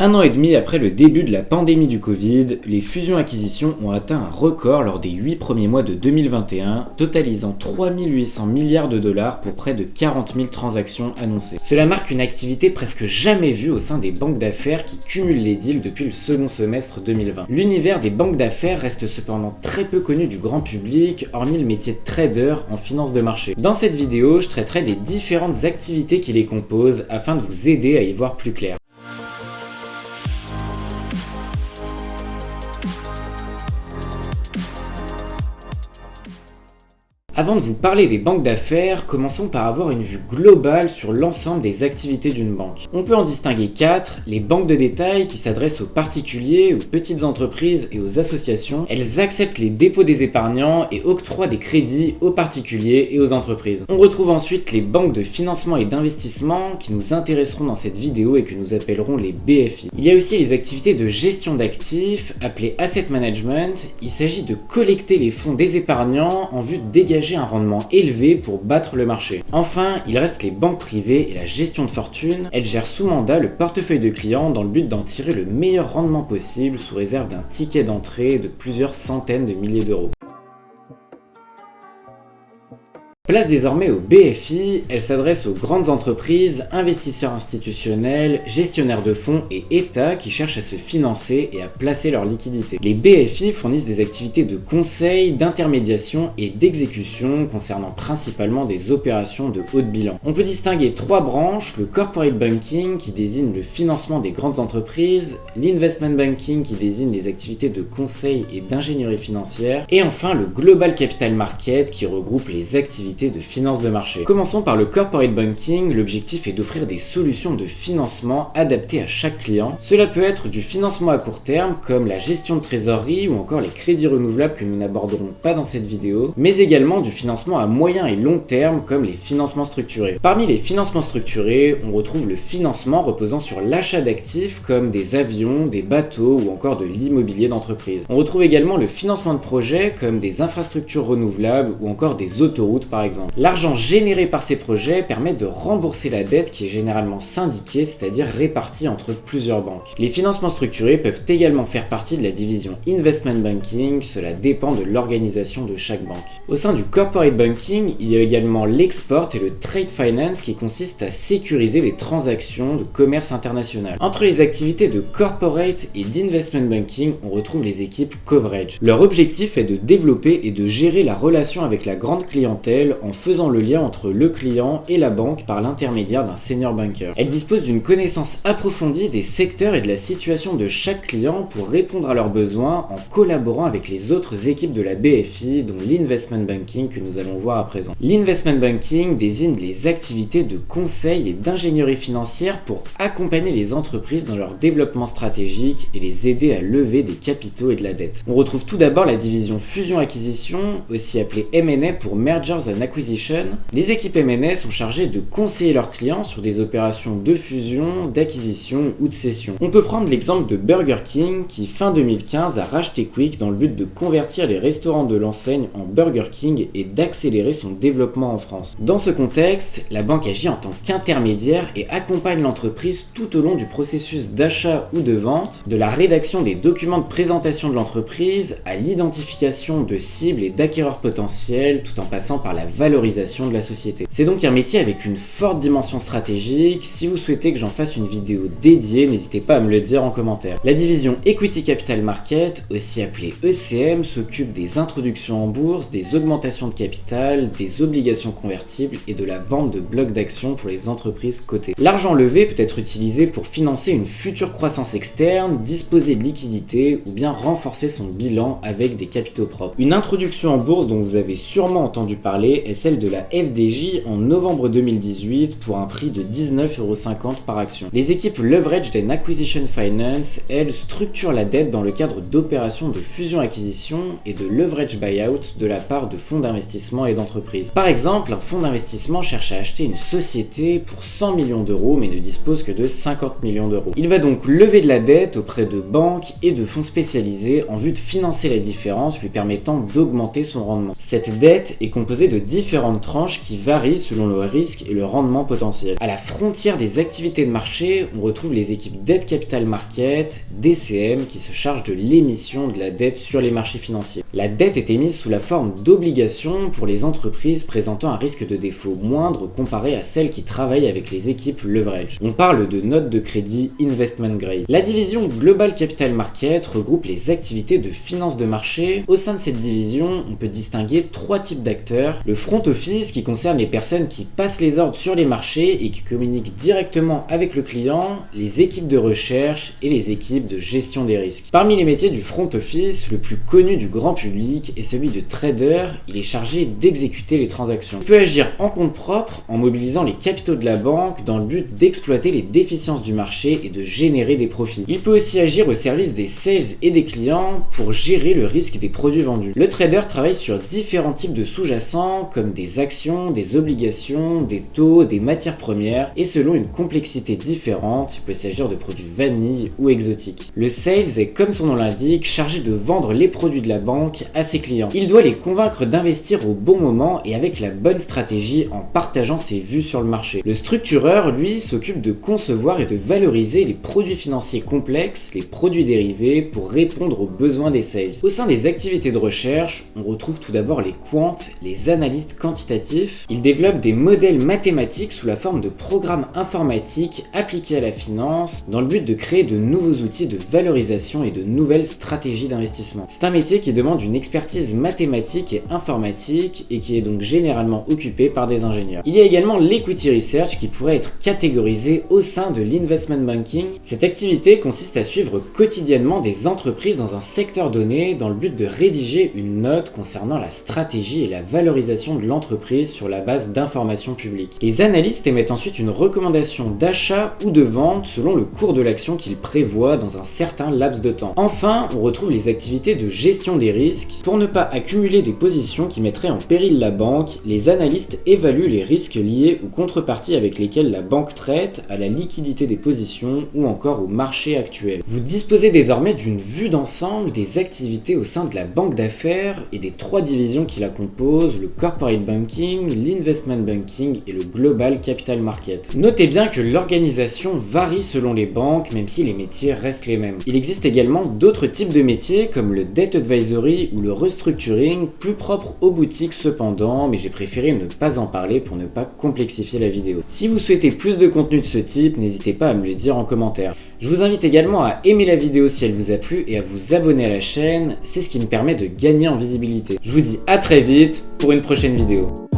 Un an et demi après le début de la pandémie du Covid, les fusions-acquisitions ont atteint un record lors des 8 premiers mois de 2021, totalisant 3 800 milliards de dollars pour près de 40 000 transactions annoncées. Cela marque une activité presque jamais vue au sein des banques d'affaires qui cumulent les deals depuis le second semestre 2020. L'univers des banques d'affaires reste cependant très peu connu du grand public, hormis le métier de trader en finance de marché. Dans cette vidéo, je traiterai des différentes activités qui les composent afin de vous aider à y voir plus clair. Avant de vous parler des banques d'affaires, commençons par avoir une vue globale sur l'ensemble des activités d'une banque. On peut en distinguer 4, les banques de détail qui s'adressent aux particuliers, aux petites entreprises et aux associations. Elles acceptent les dépôts des épargnants et octroient des crédits aux particuliers et aux entreprises. On retrouve ensuite les banques de financement et d'investissement qui nous intéresseront dans cette vidéo et que nous appellerons les BFI. Il y a aussi les activités de gestion d'actifs, appelées asset management. Il s'agit de collecter les fonds des épargnants en vue de dégager un rendement élevé pour battre le marché. Enfin, il reste les banques privées et la gestion de fortune. Elles gèrent sous mandat le portefeuille de clients dans le but d'en tirer le meilleur rendement possible sous réserve d'un ticket d'entrée de plusieurs centaines de milliers d'euros. Place désormais aux BFI, elles s'adressent aux grandes entreprises, investisseurs institutionnels, gestionnaires de fonds et États qui cherchent à se financer et à placer leurs liquidités. Les BFI fournissent des activités de conseil, d'intermédiation et d'exécution concernant principalement des opérations de haut de bilan. On peut distinguer 3 branches, le corporate banking qui désigne le financement des grandes entreprises, l'investment banking qui désigne les activités de conseil et d'ingénierie financière, et enfin le global capital market qui regroupe les activités de finance de marché. Commençons par le corporate banking. L'objectif est d'offrir des solutions de financement adaptées à chaque client. Cela peut être du financement à court terme comme la gestion de trésorerie ou encore les crédits renouvelables que nous n'aborderons pas dans cette vidéo, mais également du financement à moyen et long terme comme les financements structurés. Parmi les financements structurés, on retrouve le financement reposant sur l'achat d'actifs comme des avions, des bateaux ou encore de l'immobilier d'entreprise. On retrouve également le financement de projets comme des infrastructures renouvelables ou encore des autoroutes par exemple. L'argent généré par ces projets permet de rembourser la dette qui est généralement syndiquée, c'est-à-dire répartie entre plusieurs banques. Les financements structurés peuvent également faire partie de la division investment banking, cela dépend de l'organisation de chaque banque. Au sein du corporate banking, il y a également l'export et le trade finance qui consistent à sécuriser les transactions de commerce international. Entre les activités de corporate et d'investment banking, on retrouve les équipes coverage. Leur objectif est de développer et de gérer la relation avec la grande clientèle en faisant le lien entre le client et la banque par l'intermédiaire d'un senior banker. Elle dispose d'une connaissance approfondie des secteurs et de la situation de chaque client pour répondre à leurs besoins en collaborant avec les autres équipes de la BFI, dont l'investment banking que nous allons voir à présent. L'investment banking désigne les activités de conseil et d'ingénierie financière pour accompagner les entreprises dans leur développement stratégique et les aider à lever des capitaux et de la dette. On retrouve tout d'abord la division fusion-acquisition, aussi appelée M&A pour Mergers and Acquisition. Les équipes M&A sont chargées de conseiller leurs clients sur des opérations de fusion, d'acquisition ou de cession. On peut prendre l'exemple de Burger King qui fin 2015 a racheté Quick dans le but de convertir les restaurants de l'enseigne en Burger King et d'accélérer son développement en France. Dans ce contexte, la banque agit en tant qu'intermédiaire et accompagne l'entreprise tout au long du processus d'achat ou de vente, de la rédaction des documents de présentation de l'entreprise à l'identification de cibles et d'acquéreurs potentiels tout en passant par la valorisation de la société. C'est donc un métier avec une forte dimension stratégique. Si vous souhaitez que j'en fasse une vidéo dédiée, n'hésitez pas à me le dire en commentaire. La division Equity Capital Market, aussi appelée ECM, s'occupe des introductions en bourse, des augmentations de capital, des obligations convertibles et de la vente de blocs d'actions pour les entreprises cotées. L'argent levé peut être utilisé pour financer une future croissance externe, disposer de liquidités ou bien renforcer son bilan avec des capitaux propres. Une introduction en bourse dont vous avez sûrement entendu parler est celle de la FDJ en novembre 2018 pour un prix de 19,50€ par action. Les équipes Leveraged and Acquisition Finance, elles, structurent la dette dans le cadre d'opérations de fusion-acquisition et de leverage buyout de la part de fonds d'investissement et d'entreprises. Par exemple, un fonds d'investissement cherche à acheter une société pour 100 millions d'euros mais ne dispose que de 50 millions d'euros. Il va donc lever de la dette auprès de banques et de fonds spécialisés en vue de financer la différence lui permettant d'augmenter son rendement. Cette dette est composée de différentes tranches qui varient selon le risque et le rendement potentiel. À la frontière des activités de marché, on retrouve les équipes Debt Capital Market, DCM, qui se chargent de l'émission de la dette sur les marchés financiers. La dette est émise sous la forme d'obligations pour les entreprises présentant un risque de défaut moindre comparé à celles qui travaillent avec les équipes leverage. On parle de notes de crédit investment grade. La division Global Capital Market regroupe les activités de finance de marché. Au sein de cette division, on peut distinguer trois types d'acteurs. Le front office qui concerne les personnes qui passent les ordres sur les marchés et qui communiquent directement avec le client, les équipes de recherche et les équipes de gestion des risques. Parmi les métiers du front office, le plus connu du grand public est celui de trader. Il est chargé d'exécuter les transactions. Il peut agir en compte propre en mobilisant les capitaux de la banque dans le but d'exploiter les déficiences du marché et de générer des profits. Il peut aussi agir au service des sales et des clients pour gérer le risque des produits vendus. Le trader travaille sur différents types de sous-jacents comme des actions, des obligations, des taux, des matières premières et selon une complexité différente, il peut s'agir de produits vanille ou exotiques. Le sales est, comme son nom l'indique, chargé de vendre les produits de la banque à ses clients. Il doit les convaincre d'investir au bon moment et avec la bonne stratégie en partageant ses vues sur le marché. Le structureur, lui, s'occupe de concevoir et de valoriser les produits financiers complexes, les produits dérivés pour répondre aux besoins des sales. Au sein des activités de recherche, on retrouve tout d'abord les quants, les analystes quantitatifs. Ils développent des modèles mathématiques sous la forme de programmes informatiques appliqués à la finance dans le but de créer de nouveaux outils de valorisation et de nouvelles stratégies d'investissement. C'est un métier qui demande une expertise mathématique et informatique et qui est donc généralement occupé par des ingénieurs. Il y a également l'equity research qui pourrait être catégorisé au sein de l'investment banking. Cette activité consiste à suivre quotidiennement des entreprises dans un secteur donné dans le but de rédiger une note concernant la stratégie et la valorisation de l'entreprise sur la base d'informations publiques. Les analystes émettent ensuite une recommandation d'achat ou de vente selon le cours de l'action qu'ils prévoient dans un certain laps de temps. Enfin, on retrouve les activités de gestion des risques. Pour ne pas accumuler des positions qui mettraient en péril la banque, les analystes évaluent les risques liés aux contreparties avec lesquelles la banque traite, à la liquidité des positions ou encore au marché actuel. Vous disposez désormais d'une vue d'ensemble des activités au sein de la banque d'affaires et des trois divisions qui la composent, le corporate banking, l'investment banking et le global capital market. Notez bien que l'organisation varie selon les banques, même si les métiers restent les mêmes. Il existe également d'autres types de métiers comme le debt advisory ou le restructuring, plus propres aux boutiques cependant, mais j'ai préféré ne pas en parler pour ne pas complexifier la vidéo. Si vous souhaitez plus de contenu de ce type, n'hésitez pas à me le dire en commentaire. Je vous invite également à aimer la vidéo si elle vous a plu et à vous abonner à la chaîne, c'est ce qui me permet de gagner en visibilité. Je vous dis à très vite pour une prochaine vidéo.